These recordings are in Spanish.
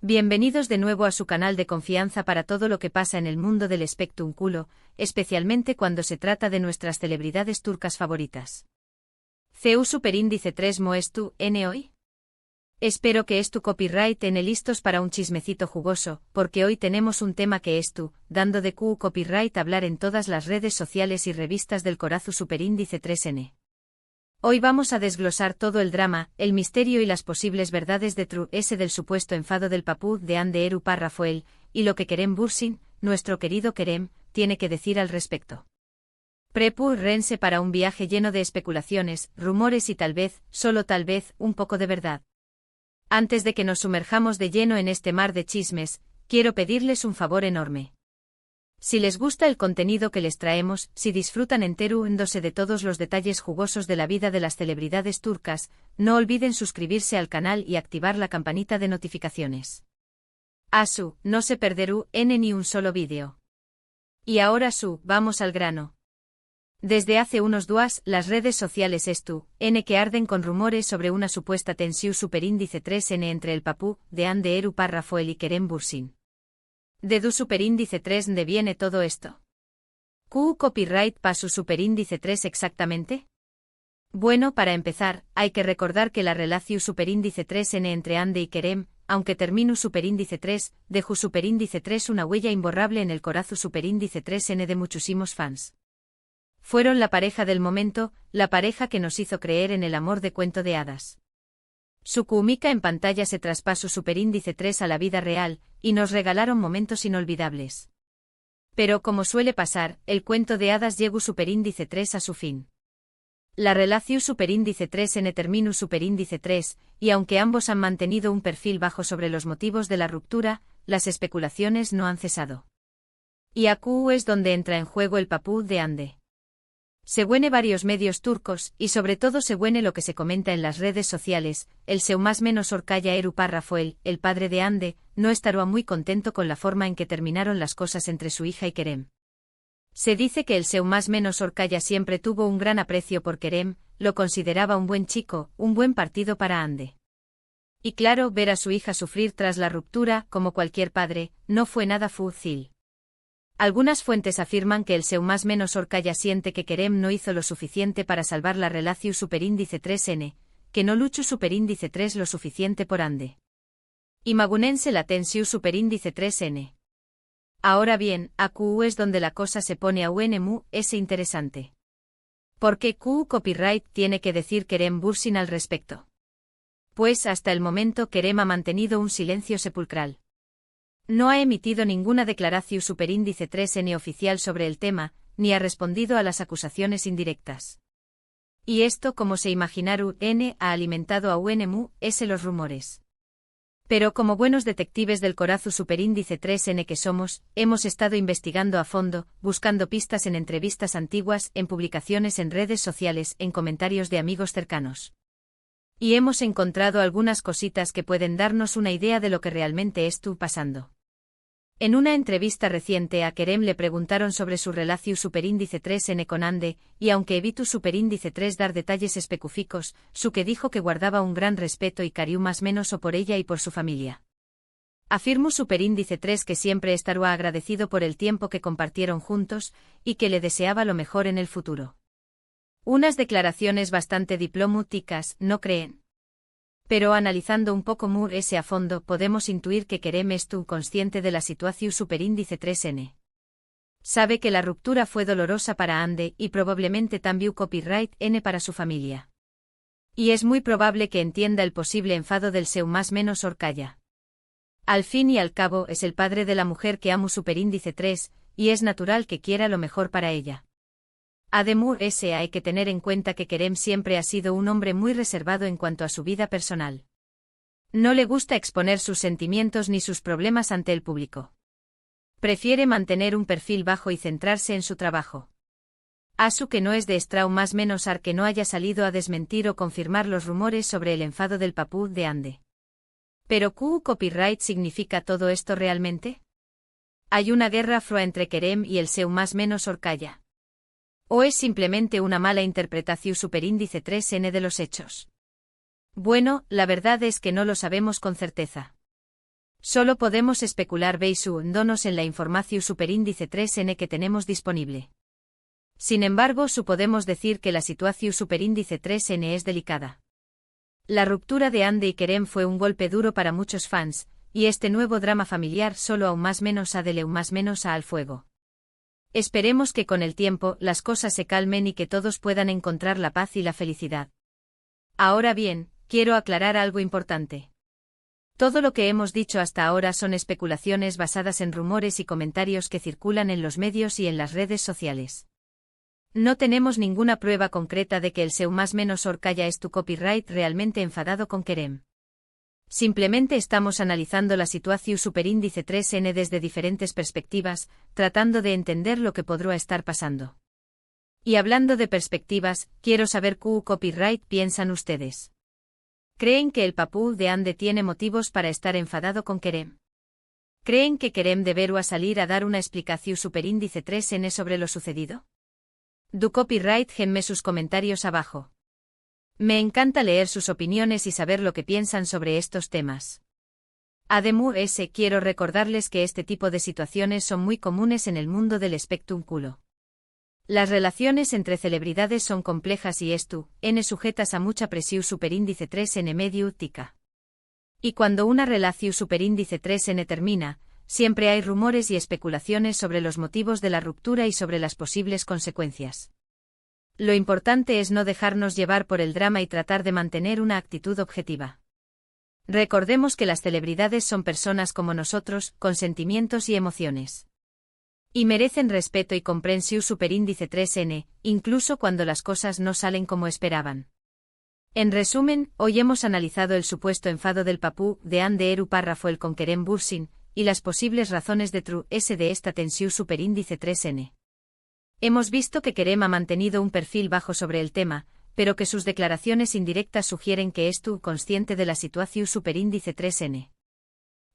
Bienvenidos de nuevo a su canal de confianza para todo lo que pasa en el mundo del espectáculo, especialmente cuando se trata de nuestras celebridades turcas favoritas. CU Superíndice 3 Moestu N hoy. Espero que es tu copyright en listos para un chismecito jugoso, porque hoy tenemos un tema que es tu, dando de Q copyright hablar en todas las redes sociales y revistas del Corazu Superíndice 3N. Hoy vamos a desglosar todo el drama, el misterio y las posibles verdades de True S del supuesto enfado del papú de Hande Eru Rafael, y lo que Kerem Bürsin, nuestro querido Kerem, tiene que decir al respecto. Prepare Rense para un viaje lleno de especulaciones, rumores y tal vez, solo tal vez, un poco de verdad. Antes de que nos sumerjamos de lleno en este mar de chismes, quiero pedirles un favor enorme. Si les gusta el contenido que les traemos, si disfrutan enterándose de todos los detalles jugosos de la vida de las celebridades turcas, no olviden suscribirse al canal y activar la campanita de notificaciones. No se perderú ni un solo vídeo. Y ahora vamos al grano. Desde hace unos días, las redes sociales que arden con rumores sobre una supuesta tensión superíndice 3N entre el papú de Hande Eru Rafael y Kerem Bürsin. ¿De du superíndice 3 de viene todo esto? ¿Q copyright para su superíndice 3 exactamente? Bueno, para empezar, hay que recordar que la relación superíndice 3N entre Hande y Kerem, aunque terminu superíndice 3, deju superíndice 3 una huella imborrable en el corazu superíndice 3N de muchísimos fans. Fueron la pareja del momento, la pareja que nos hizo creer en el amor de cuento de hadas. Su química en pantalla se traspasó superíndice 3 a la vida real, y nos regalaron momentos inolvidables. Pero como suele pasar, el cuento de hadas llegó superíndice 3 a su fin. La relación superíndice 3N terminó superíndice 3, y aunque ambos han mantenido un perfil bajo sobre los motivos de la ruptura, las especulaciones no han cesado. Y aquí es donde entra en juego el papú de Hande. Según varios medios turcos, y sobre todo según lo que se comenta en las redes sociales, el seu más menos Orkaya Eru Rafael, el padre de Hande, no estará muy contento con la forma en que terminaron las cosas entre su hija y Kerem. Se dice que el seu más menos Orkaya siempre tuvo un gran aprecio por Kerem, lo consideraba un buen chico, un buen partido para Hande. Y claro, ver a su hija sufrir tras la ruptura, como cualquier padre, no fue nada fácil. Algunas fuentes afirman que el seu más menos Orkaya siente que Kerem no hizo lo suficiente para salvar la relación superíndice 3N, que no luchó superíndice 3 lo suficiente por Hande. Imagunense la tensión superíndice 3N. Ahora bien, aquí es donde la cosa se pone es interesante. ¿Por qué Q copyright tiene que decir Kerem Bürsin al respecto? Pues hasta el momento Kerem ha mantenido un silencio sepulcral. No ha emitido ninguna declaración superíndice 3N oficial sobre el tema, ni ha respondido a las acusaciones indirectas. Y esto, como se imaginaron, ha alimentado a los rumores. Pero como buenos detectives del corazu superíndice 3N que somos, hemos estado investigando a fondo, buscando pistas en entrevistas antiguas, en publicaciones en redes sociales, en comentarios de amigos cercanos. Y hemos encontrado algunas cositas que pueden darnos una idea de lo que realmente estuvo pasando. En una entrevista reciente a Kerem le preguntaron sobre su relación superíndice 3N con Hande, y aunque evitó superíndice 3 dar detalles específicos, su que dijo que guardaba un gran respeto y cariño más menos o por ella y por su familia. Afirmó superíndice 3 que siempre estará agradecido por el tiempo que compartieron juntos, y que le deseaba lo mejor en el futuro. Unas declaraciones bastante diplomáticas, ¿no creen? Pero analizando un poco a fondo podemos intuir que Kerem estuvo consciente de la situación superíndice 3N. Sabe que la ruptura fue dolorosa para Hande y probablemente también copyright N para su familia. Y es muy probable que entienda el posible enfado del seu más menos Orkaya. Al fin y al cabo es el padre de la mujer que amo superíndice 3, y es natural que quiera lo mejor para ella. Además, hay que tener en cuenta que Kerem siempre ha sido un hombre muy reservado en cuanto a su vida personal. No le gusta exponer sus sentimientos ni sus problemas ante el público. Prefiere mantener un perfil bajo y centrarse en su trabajo. Que no es de extrañar más menos que no haya salido a desmentir o confirmar los rumores sobre el enfado del papú de Hande. ¿Pero Q copyright significa todo esto realmente? ¿Hay una guerra fría entre Kerem y el seu más menos Orkaya? ¿O es simplemente una mala interpretación superíndice 3N de los hechos? Bueno, la verdad es que no lo sabemos con certeza. Solo podemos especular basándonos en la información superíndice 3N que tenemos disponible. Sin embargo, podemos decir que la situación superíndice 3N es delicada. La ruptura de Andy y Kerem fue un golpe duro para muchos fans, y este nuevo drama familiar solo aún más menos al fuego. Esperemos que con el tiempo las cosas se calmen y que todos puedan encontrar la paz y la felicidad. Ahora bien, quiero aclarar algo importante. Todo lo que hemos dicho hasta ahora son especulaciones basadas en rumores y comentarios que circulan en los medios y en las redes sociales. No tenemos ninguna prueba concreta de que el seu más menos Orkaya es tu copyright realmente enfadado con Kerem. Simplemente estamos analizando la situación superíndice 3N desde diferentes perspectivas, tratando de entender lo que podría estar pasando. Y hablando de perspectivas, quiero saber qué copyright piensan ustedes. ¿Creen que el papú de Ande tiene motivos para estar enfadado con Kerem? ¿Creen que Kerem debería salir a dar una explicación superíndice 3N sobre lo sucedido? Du copyright genme sus comentarios abajo. Me encanta leer sus opiniones y saber lo que piensan sobre estos temas. Además, quiero recordarles que este tipo de situaciones son muy comunes en el mundo del espectáculo. Las relaciones entre celebridades son complejas y N sujetas a mucha presión superíndice 3N mediática. Y cuando una relación superíndice 3N termina, siempre hay rumores y especulaciones sobre los motivos de la ruptura y sobre las posibles consecuencias. Lo importante es no dejarnos llevar por el drama y tratar de mantener una actitud objetiva. Recordemos que las celebridades son personas como nosotros, con sentimientos y emociones. Y merecen respeto y comprensión superíndice 3N, incluso cuando las cosas no salen como esperaban. En resumen, hoy hemos analizado el supuesto enfado del papú de Ande Eru párrafo el con Kerem Bürsin, y las posibles razones de de esta tensión superíndice 3N. Hemos visto que Kerem ha mantenido un perfil bajo sobre el tema, pero que sus declaraciones indirectas sugieren que es consciente de la situación superíndice 3N.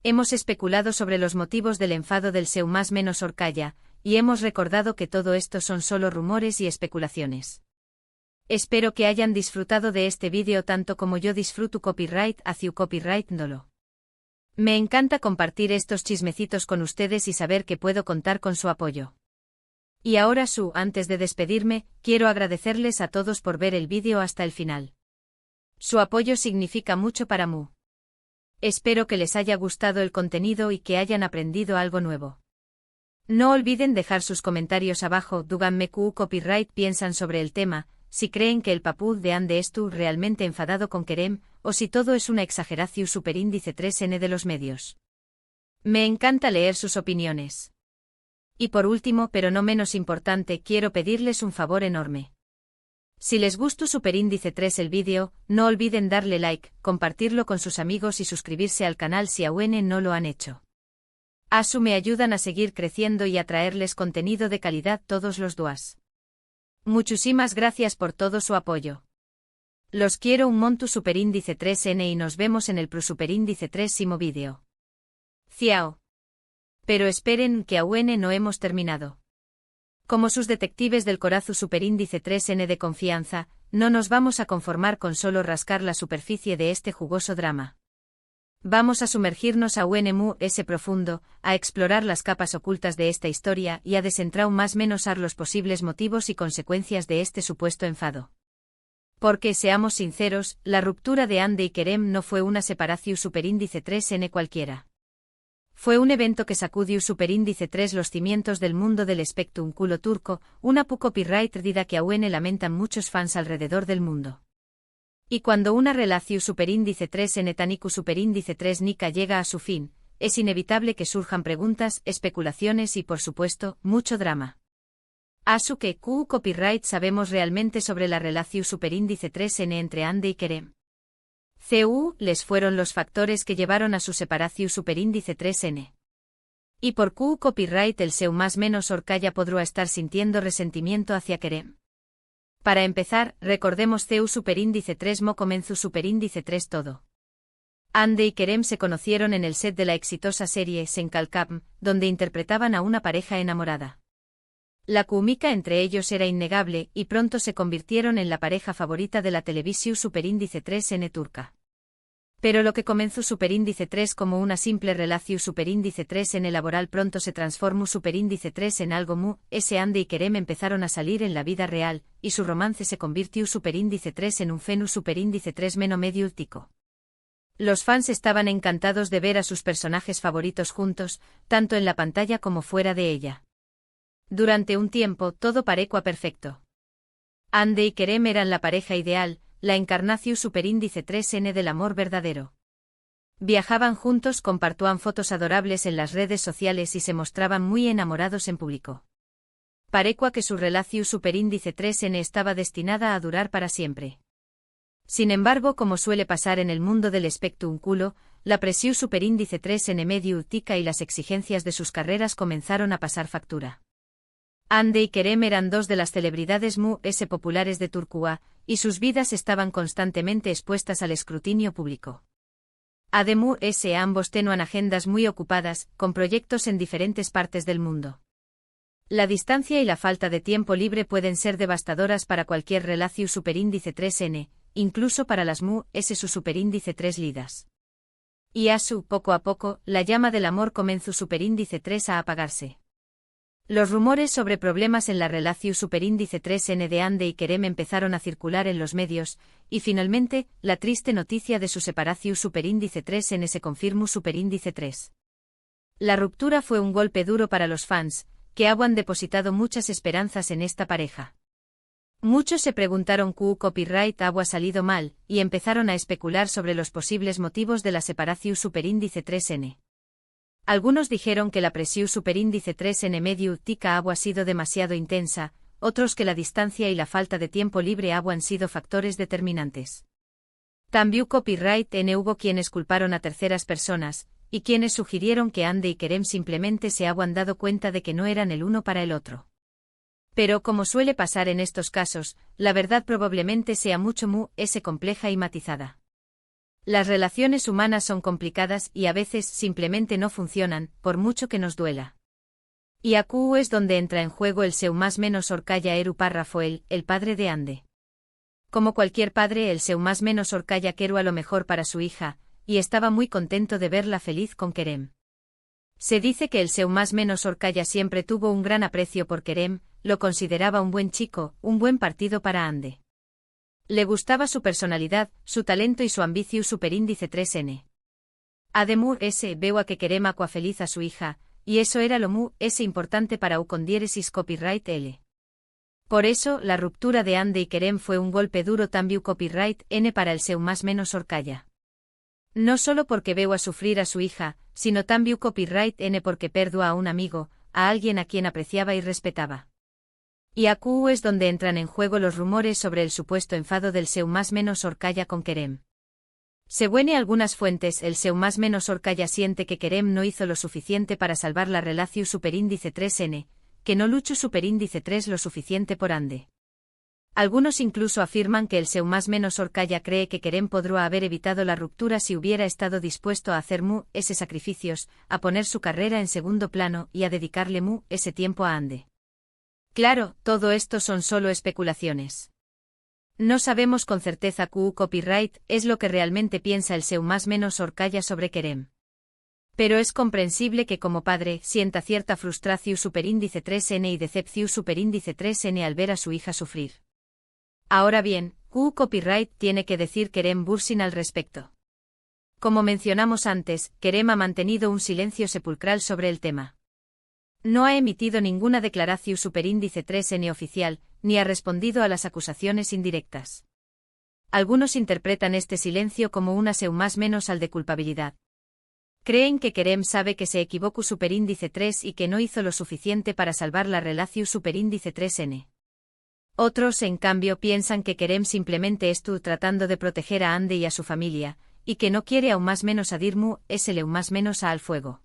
Hemos especulado sobre los motivos del enfado del seu más menos Orkaya, y hemos recordado que todo esto son solo rumores y especulaciones. Espero que hayan disfrutado de este vídeo tanto como yo disfruto copyright hacia copyright nolo. Me encanta compartir estos chismecitos con ustedes y saber que puedo contar con su apoyo. Y ahora antes de despedirme, quiero agradecerles a todos por ver el vídeo hasta el final. Su apoyo significa mucho para mí. Espero que les haya gustado el contenido y que hayan aprendido algo nuevo. No olviden dejar sus comentarios abajo, díganme qué copyright piensan sobre el tema, si creen que el papú de Ande es realmente enfadado con Kerem, o si todo es una exageración superíndice 3N de los medios. Me encanta leer sus opiniones. Y por último, pero no menos importante, quiero pedirles un favor enorme. Si les gustó superíndice 3 el vídeo, no olviden darle like, compartirlo con sus amigos y suscribirse al canal si aún no lo han hecho. Me ayudan a seguir creciendo y a traerles contenido de calidad todos los días. Muchísimas gracias por todo su apoyo. Los quiero un monto superíndice 3N y nos vemos en el superíndice 3 vídeo. Ciao. Pero esperen que aún no hemos terminado. Como sus detectives del corazón superíndice 3N de confianza, no nos vamos a conformar con solo rascar la superficie de este jugoso drama. Vamos a sumergirnos aún profundo, a explorar las capas ocultas de esta historia y a desentrar más menos los posibles motivos y consecuencias de este supuesto enfado. Porque, seamos sinceros, la ruptura de Ande y Kerem no fue una separación superíndice 3N cualquiera. Fue un evento que sacudió superíndice 3 los cimientos del mundo del espectáculo turco, una copyright perdida que aún lamentan muchos fans alrededor del mundo. Y cuando una relación superíndice 3N taniku superíndice 3 nica llega a su fin, es inevitable que surjan preguntas, especulaciones y por supuesto, mucho drama. Que copyright sabemos realmente sobre la relación superíndice 3N entre Ande y Kerem. Les fueron los factores que llevaron a su separación superíndice 3N. Y por copyright el seu más menos Orkaya podrá estar sintiendo resentimiento hacia Kerem. Para empezar, recordemos superíndice 3 mo comenzó superíndice 3 todo. Ande y Kerem se conocieron en el set de la exitosa serie Senkalkam, donde interpretaban a una pareja enamorada. La química entre ellos era innegable y pronto se convirtieron en la pareja favorita de la televisión superíndice 3N turca. Pero lo que comenzó superíndice 3 como una simple relación superíndice 3 en el laboral pronto se transformó superíndice 3 en algo mu, ese Ande y Kerem empezaron a salir en la vida real, y su romance se convirtió superíndice 3 en un fenu superíndice 3 menos medio últico. Los fans estaban encantados de ver a sus personajes favoritos juntos, tanto en la pantalla como fuera de ella. Durante un tiempo todo parecía perfecto. Ande y Kerem eran la pareja ideal, la encarnación superíndice 3N del amor verdadero. Viajaban juntos, compartían fotos adorables en las redes sociales y se mostraban muy enamorados en público. Parecía que su relación superíndice 3N estaba destinada a durar para siempre. Sin embargo, como suele pasar en el mundo del espectro unculo, la presión superíndice 3N medio ultica y las exigencias de sus carreras comenzaron a pasar factura. Ande y Kerem eran dos de las celebridades mu-s populares de Turquía, y sus vidas estaban constantemente expuestas al escrutinio público. Además, ambos tenían agendas muy ocupadas, con proyectos en diferentes partes del mundo. La distancia y la falta de tiempo libre pueden ser devastadoras para cualquier relación superíndice 3N, incluso para las mu-s su superíndice 3 lidas. Y poco a poco, la llama del amor comenzó superíndice 3 a apagarse. Los rumores sobre problemas en la relación superíndice 3N de Ande y Kerem empezaron a circular en los medios, y finalmente, la triste noticia de su separación superíndice 3N se confirmó superíndice 3. La ruptura fue un golpe duro para los fans, que habían depositado muchas esperanzas en esta pareja. Muchos se preguntaron ¿Q copyright había salido mal? Y empezaron a especular sobre los posibles motivos de la separación superíndice 3N. Algunos dijeron que la presión superíndice 3N medio últica había sido demasiado intensa, otros que la distancia y la falta de tiempo libre habían sido factores determinantes. También copyright hubo quienes culparon a terceras personas, y quienes sugirieron que Ande y Kerem simplemente se habían dado cuenta de que no eran el uno para el otro. Pero como suele pasar en estos casos, la verdad probablemente sea mucho compleja y matizada. Las relaciones humanas son complicadas y a veces simplemente no funcionan, por mucho que nos duela. Y aquí es donde entra en juego el seu más menos orcaya Eru Parrafoel, el padre de Ande. Como cualquier padre, el seu más menos orcaya quiero a lo mejor para su hija, y estaba muy contento de verla feliz con Kerem. Se dice que el seu más menos orcaya siempre tuvo un gran aprecio por Kerem, lo consideraba un buen chico, un buen partido para Ande. Le gustaba su personalidad, su talento y su ambición superíndice 3N. Además, veo a que Kerem aqua feliz a su hija, y eso era lo importante para u con diéresis copyright L. Por eso, la ruptura de Ande y Kerem fue un golpe duro también copyright N para el seu más menos orcaya. No solo porque veo a sufrir a su hija, sino también copyright N porque perdió a un amigo, a alguien a quien apreciaba y respetaba. Y aquí es donde entran en juego los rumores sobre el supuesto enfado del seu más menos orcaya con Kerem. Según algunas fuentes, el seu más menos orcaya siente que Kerem no hizo lo suficiente para salvar la relación superíndice 3N, que no luchó superíndice 3 lo suficiente por Ande. Algunos incluso afirman que el seu más menos orcaya cree que Kerem podría haber evitado la ruptura si hubiera estado dispuesto a hacer ese sacrificios, a poner su carrera en segundo plano y a dedicarle ese tiempo a Ande. Claro, todo esto son solo especulaciones. No sabemos con certeza Q copyright es lo que realmente piensa el seu más menos orcaya sobre Kerem. Pero es comprensible que como padre sienta cierta frustración superíndice 3N y decepción superíndice 3N al ver a su hija sufrir. Ahora bien, Q copyright tiene que decir Kerem Bürsin al respecto. Como mencionamos antes, Kerem ha mantenido un silencio sepulcral sobre el tema. No ha emitido ninguna declaración superíndice 3N oficial, ni ha respondido a las acusaciones indirectas. Algunos interpretan este silencio como una seu más menos al de culpabilidad. Creen que Kerem sabe que se equivocó superíndice 3 y que no hizo lo suficiente para salvar la relación superíndice 3N. Otros, en cambio, piensan que Kerem simplemente estuvo tratando de proteger a Ande y a su familia, y que no quiere aún más menos a Dirmu, leu más menos a al fuego.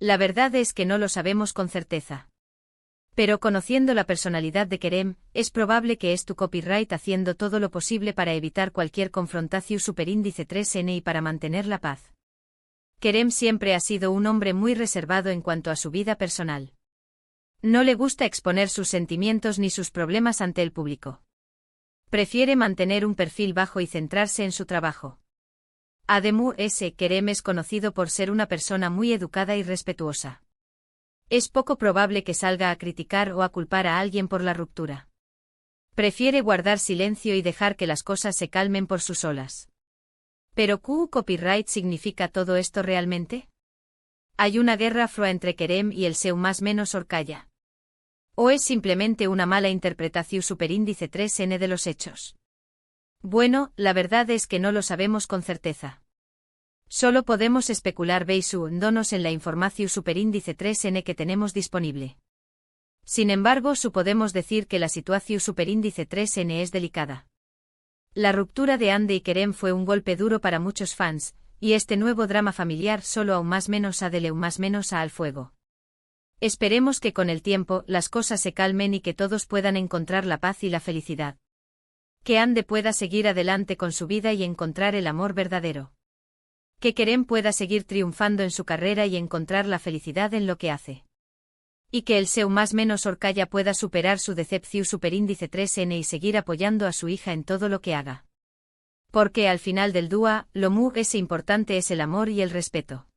La verdad es que no lo sabemos con certeza. Pero conociendo la personalidad de Kerem, es probable que es tu copyright haciendo todo lo posible para evitar cualquier confrontación superíndice 3N y para mantener la paz. Kerem siempre ha sido un hombre muy reservado en cuanto a su vida personal. No le gusta exponer sus sentimientos ni sus problemas ante el público. Prefiere mantener un perfil bajo y centrarse en su trabajo. Además, Kerem es conocido por ser una persona muy educada y respetuosa. Es poco probable que salga a criticar o a culpar a alguien por la ruptura. Prefiere guardar silencio y dejar que las cosas se calmen por sus solas. ¿Pero copyright significa todo esto realmente? ¿Hay una guerra froa entre Kerem y el seu más menos Orkaya? ¿O es simplemente una mala interpretación superíndice 3n de los hechos? Bueno, la verdad es que no lo sabemos con certeza. Solo podemos especular basándonos en la información superíndice 3n que tenemos disponible. Sin embargo, podemos decir que la situación superíndice 3n es delicada. La ruptura de Ande y Kerem fue un golpe duro para muchos fans, y este nuevo drama familiar solo aún más menos adele más menos al fuego. Esperemos que con el tiempo las cosas se calmen y que todos puedan encontrar la paz y la felicidad. Que Ande pueda seguir adelante con su vida y encontrar el amor verdadero. Que Kerem pueda seguir triunfando en su carrera y encontrar la felicidad en lo que hace. Y que el seu más menos Orkaya pueda superar su decepción superíndice 3n y seguir apoyando a su hija en todo lo que haga. Porque al final del día, lo más importante es el amor y el respeto.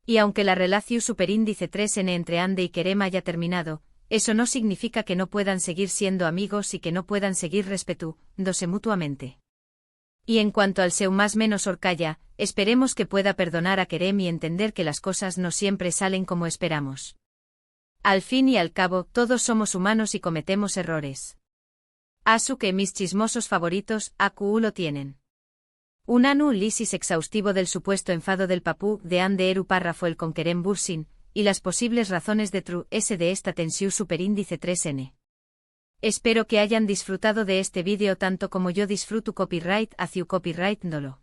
Y aunque la relación superíndice 3n entre Ande y Kerem haya terminado, eso no significa que no puedan seguir siendo amigos y que no puedan seguir respetándose mutuamente. Y en cuanto al seu más menos Orkaya, esperemos que pueda perdonar a Kerem y entender que las cosas no siempre salen como esperamos. Al fin y al cabo, todos somos humanos y cometemos errores. Asu que mis chismosos favoritos, AQ lo tienen. Un análisis exhaustivo del supuesto enfado del papú de Ande Eru párrafo el con Kerem Bürsin, y las posibles razones de de esta tensión superíndice 3n. Espero que hayan disfrutado de este vídeo tanto como yo disfruto copyright hacia copyright dolo.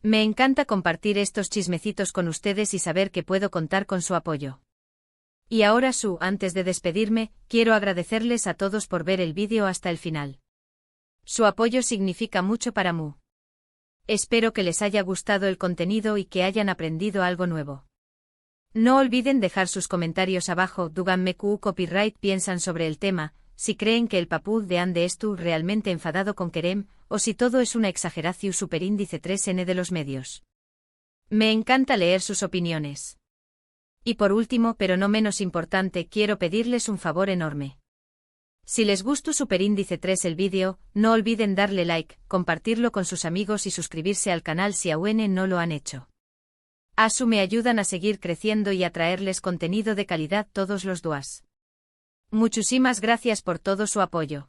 Me encanta compartir estos chismecitos con ustedes y saber que puedo contar con su apoyo. Y ahora antes de despedirme, quiero agradecerles a todos por ver el vídeo hasta el final. Su apoyo significa mucho para mí. Espero que les haya gustado el contenido y que hayan aprendido algo nuevo. No olviden dejar sus comentarios abajo, díganme qué copyright piensan sobre el tema, si creen que el papú de Ande estuvo realmente enfadado con Kerem, o si todo es una exageración superíndice 3n de los medios. Me encanta leer sus opiniones. Y por último, pero no menos importante, quiero pedirles un favor enorme. Si les gustó superíndice 3 el vídeo, no olviden darle like, compartirlo con sus amigos y suscribirse al canal si aún no lo han hecho. Asu me ayudan a seguir creciendo y a traerles contenido de calidad todos los días. Muchísimas gracias por todo su apoyo.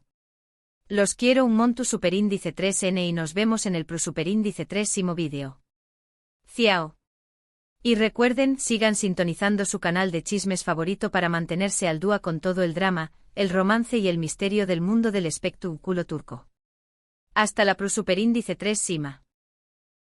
Los quiero un monto superíndice 3n y nos vemos en el superíndice 3º vídeo. Ciao. Y recuerden, sigan sintonizando su canal de chismes favorito para mantenerse al día con todo el drama, el romance y el misterio del mundo del espectáculo turco. Hasta la superíndice 3 Sima.